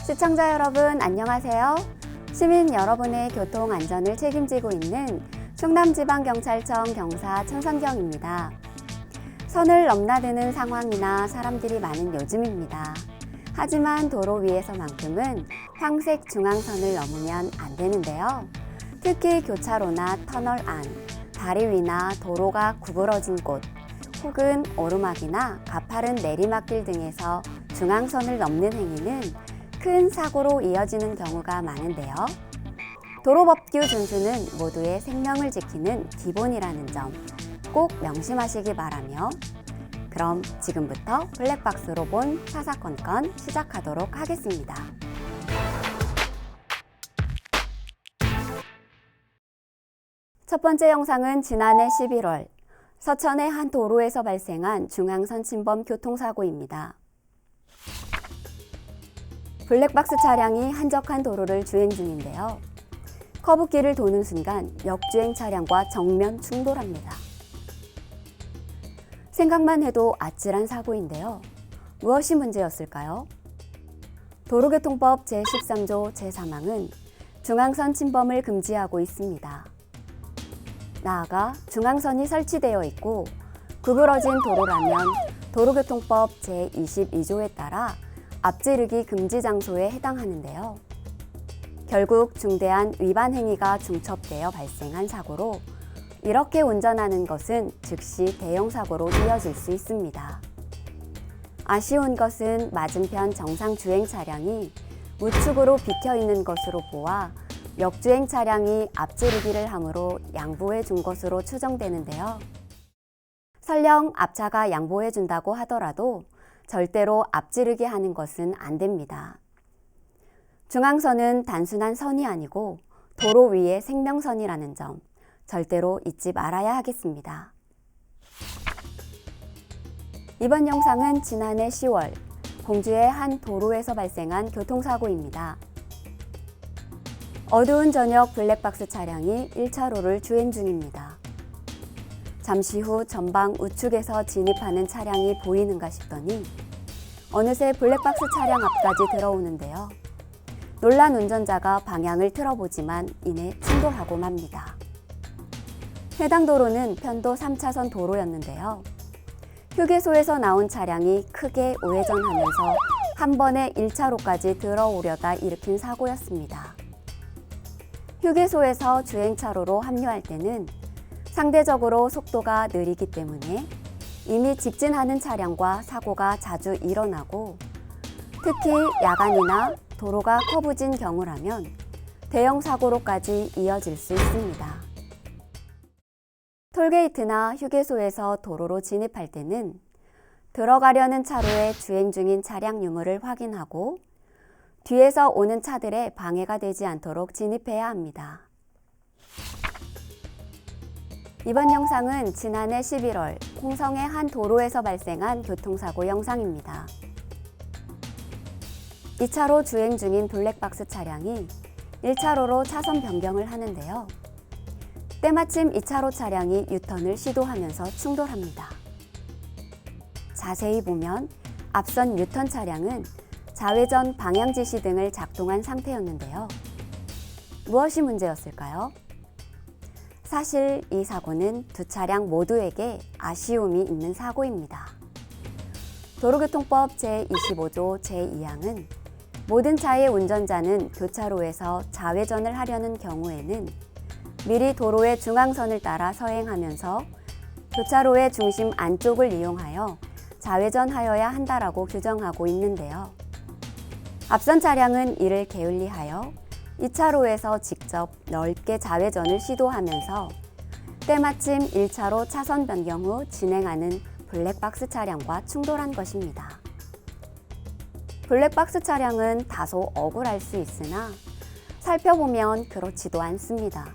시청자 여러분 안녕하세요. 시민 여러분의 교통 안전을 책임지고 있는 충남지방경찰청 경사 천선경입니다. 선을 넘나드는 상황이나 사람들이 많은 요즘입니다. 하지만 도로 위에서만큼은 황색 중앙선을 넘으면 안 되는데요. 특히 교차로나 터널 안, 다리 위나 도로가 구부러진 곳, 혹은 오르막이나 가파른 내리막길 등에서 중앙선을 넘는 행위는 큰 사고로 이어지는 경우가 많은데요. 도로법규 준수는 모두의 생명을 지키는 기본이라는 점 꼭 명심하시기 바라며, 그럼 지금부터 블랙박스로 본 사사건건 시작하도록 하겠습니다. 첫 번째 영상은 지난해 11월 서천의 한 도로에서 발생한 중앙선 침범 교통사고입니다. 블랙박스 차량이 한적한 도로를 주행 중인데요. 커브길을 도는 순간 역주행 차량과 정면 충돌합니다. 생각만 해도 아찔한 사고인데요. 무엇이 문제였을까요? 도로교통법 제13조 제3항은 중앙선 침범을 금지하고 있습니다. 나아가 중앙선이 설치되어 있고 구부러진 도로라면 도로교통법 제22조에 따라 앞지르기 금지 장소에 해당하는데요. 결국 중대한 위반 행위가 중첩되어 발생한 사고로 이렇게 운전하는 것은 즉시 대형 사고로 이어질 수 있습니다. 아쉬운 것은 맞은편 정상 주행 차량이 우측으로 비켜 있는 것으로 보아 역주행 차량이 앞지르기를 함으로 양보해 준 것으로 추정되는데요. 설령 앞차가 양보해 준다고 하더라도 절대로 앞지르기 하는 것은 안 됩니다. 중앙선은 단순한 선이 아니고 도로 위의 생명선이라는 점 절대로 잊지 말아야 하겠습니다. 이번 영상은 지난해 10월 공주의 한 도로에서 발생한 교통사고입니다. 어두운 저녁 블랙박스 차량이 1차로를 주행 중입니다. 잠시 후 전방 우측에서 진입하는 차량이 보이는가 싶더니 어느새 블랙박스 차량 앞까지 들어오는데요. 놀란 운전자가 방향을 틀어보지만 이내 충돌하고 맙니다. 해당 도로는 편도 3차선 도로였는데요. 휴게소에서 나온 차량이 크게 우회전하면서 한 번에 1차로까지 들어오려다 일으킨 사고였습니다. 휴게소에서 주행차로로 합류할 때는 상대적으로 속도가 느리기 때문에 이미 직진하는 차량과 사고가 자주 일어나고, 특히 야간이나 도로가 커브진 경우라면 대형 사고로까지 이어질 수 있습니다. 톨게이트나 휴게소에서 도로로 진입할 때는 들어가려는 차로에 주행 중인 차량 유무를 확인하고 뒤에서 오는 차들에 방해가 되지 않도록 진입해야 합니다. 이번 영상은 지난해 11월 홍성의 한 도로에서 발생한 교통사고 영상입니다. 2차로 주행 중인 블랙박스 차량이 1차로로 차선 변경을 하는데요. 때마침 2차로 차량이 유턴을 시도하면서 충돌합니다. 자세히 보면 앞선 유턴 차량은 좌회전 방향 지시 등을 작동한 상태였는데요. 무엇이 문제였을까요? 사실 이 사고는 두 차량 모두에게 아쉬움이 있는 사고입니다. 도로교통법 제25조 제2항은 모든 차의 운전자는 교차로에서 좌회전을 하려는 경우에는 미리 도로의 중앙선을 따라 서행하면서 교차로의 중심 안쪽을 이용하여 좌회전하여야 한다라고 규정하고 있는데요. 앞선 차량은 이를 게을리하여 2차로에서 직접 넓게 좌회전을 시도하면서 때마침 1차로 차선 변경 후 진행하는 블랙박스 차량과 충돌한 것입니다. 블랙박스 차량은 다소 억울할 수 있으나 살펴보면 그렇지도 않습니다.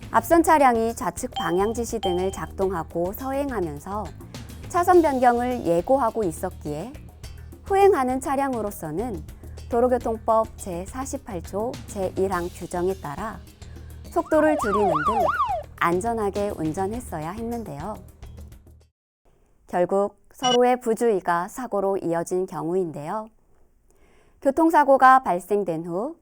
앞선 차량이 좌측 방향 지시 등을 작동하고 서행하면서 차선 변경을 예고하고 있었기에 후행하는 차량으로서는 도로교통법 제48조 제1항 규정에 따라 속도를 줄이는 등 안전하게 운전했어야 했는데요. 결국 서로의 부주의가 사고로 이어진 경우인데요. 교통사고가 발생된 후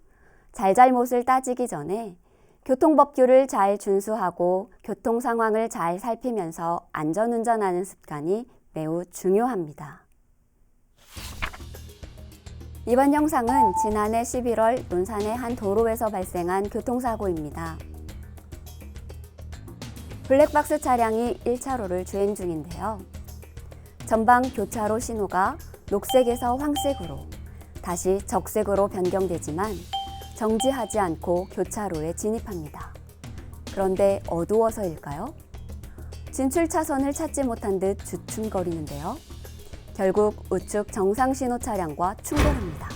잘잘못을 따지기 전에 교통법규를 잘 준수하고 교통 상황을 잘 살피면서 안전운전하는 습관이 매우 중요합니다. 이번 영상은 지난해 11월 논산의 한 도로에서 발생한 교통사고입니다. 블랙박스 차량이 1차로를 주행 중인데요. 전방 교차로 신호가 녹색에서 황색으로 다시 적색으로 변경되지만 정지하지 않고 교차로에 진입합니다. 그런데 어두워서일까요? 진출 차선을 찾지 못한 듯 주춤거리는데요. 결국 우측 정상 신호 차량과 충돌합니다.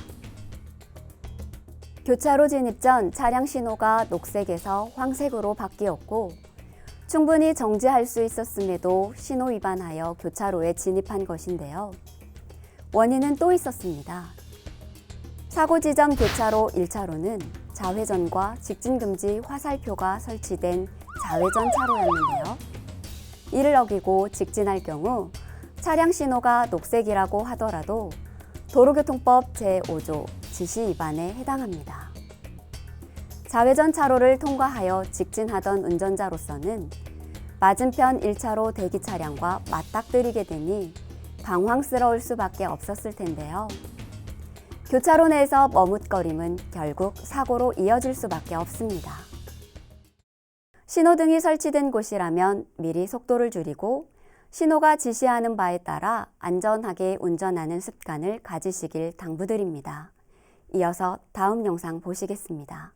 교차로 진입 전 차량 신호가 녹색에서 황색으로 바뀌었고 충분히 정지할 수 있었음에도 신호 위반하여 교차로에 진입한 것인데요. 원인은 또 있었습니다. 사고 지점 교차로 1차로는 좌회전과 직진금지 화살표가 설치된 좌회전 차로였는데요. 이를 어기고 직진할 경우 차량 신호가 녹색이라고 하더라도 도로교통법 제5조 지시 위반에 해당합니다. 좌회전 차로를 통과하여 직진하던 운전자로서는 맞은편 1차로 대기 차량과 맞닥뜨리게 되니 당황스러울 수밖에 없었을 텐데요. 교차로 내에서 머뭇거림은 결국 사고로 이어질 수밖에 없습니다. 신호등이 설치된 곳이라면 미리 속도를 줄이고 신호가 지시하는 바에 따라 안전하게 운전하는 습관을 가지시길 당부드립니다. 이어서 다음 영상 보시겠습니다.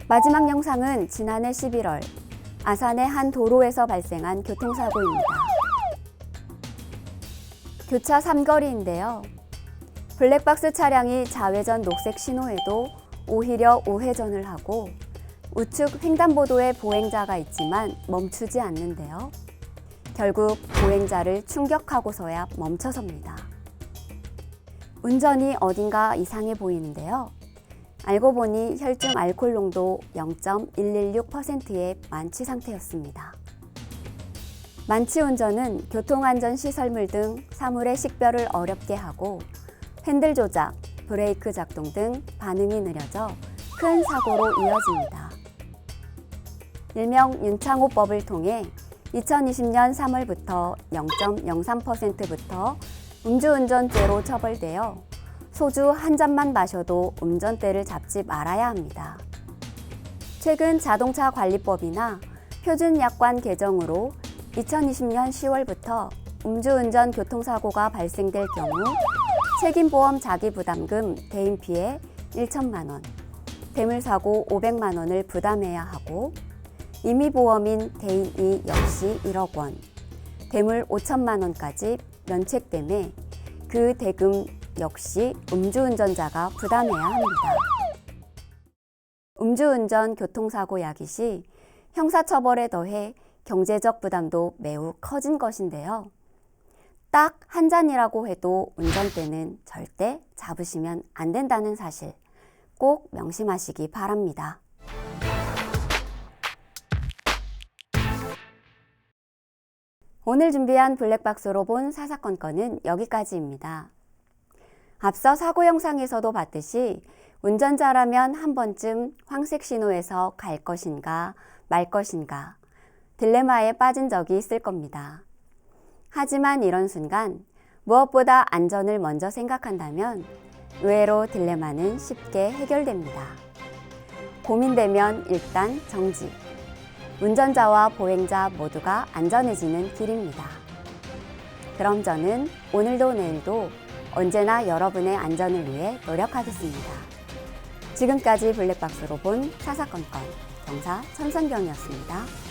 마지막 영상은 지난해 11월 아산의 한 도로에서 발생한 교통사고입니다. 교차 3거리인데요. 블랙박스 차량이 좌회전 녹색 신호에도 오히려 우회전을 하고 우측 횡단보도에 보행자가 있지만 멈추지 않는데요. 결국 보행자를 충격하고서야 멈춰섭니다. 운전이 어딘가 이상해 보이는데요. 알고 보니 혈중 알코올 농도 0.116%의 만취 상태였습니다. 만취 운전은 교통안전시설물 등 사물의 식별을 어렵게 하고 핸들 조작, 브레이크 작동 등 반응이 느려져 큰 사고로 이어집니다. 일명 윤창호법을 통해 2020년 3월부터 0.03%부터 음주운전죄로 처벌되어 소주 한 잔만 마셔도 운전대를 잡지 말아야 합니다. 최근 자동차 관리법이나 표준약관 개정으로 2020년 10월부터 음주운전 교통사고가 발생될 경우 책임보험 자기부담금 대인피해 1천만 원, 대물사고 500만 원을 부담해야 하고 임의보험인 대인2 역시 1억 원, 대물 5천만 원까지 면책됨에 그 대금 역시 음주운전자가 부담해야 합니다. 음주운전 교통사고 야기 시 형사처벌에 더해 경제적 부담도 매우 커진 것인데요. 딱 한 잔이라고 해도 운전대는 절대 잡으시면 안 된다는 사실 꼭 명심하시기 바랍니다. 오늘 준비한 블랙박스로 본 사사건건은 여기까지입니다. 앞서 사고 영상에서도 봤듯이 운전자라면 한 번쯤 황색 신호에서 갈 것인가 말 것인가 딜레마에 빠진 적이 있을 겁니다. 하지만 이런 순간 무엇보다 안전을 먼저 생각한다면 의외로 딜레마는 쉽게 해결됩니다. 고민되면 일단 정지. 운전자와 보행자 모두가 안전해지는 길입니다. 그럼 저는 오늘도 내일도 언제나 여러분의 안전을 위해 노력하겠습니다. 지금까지 블랙박스로 본 사사건건 경사 천선경이었습니다.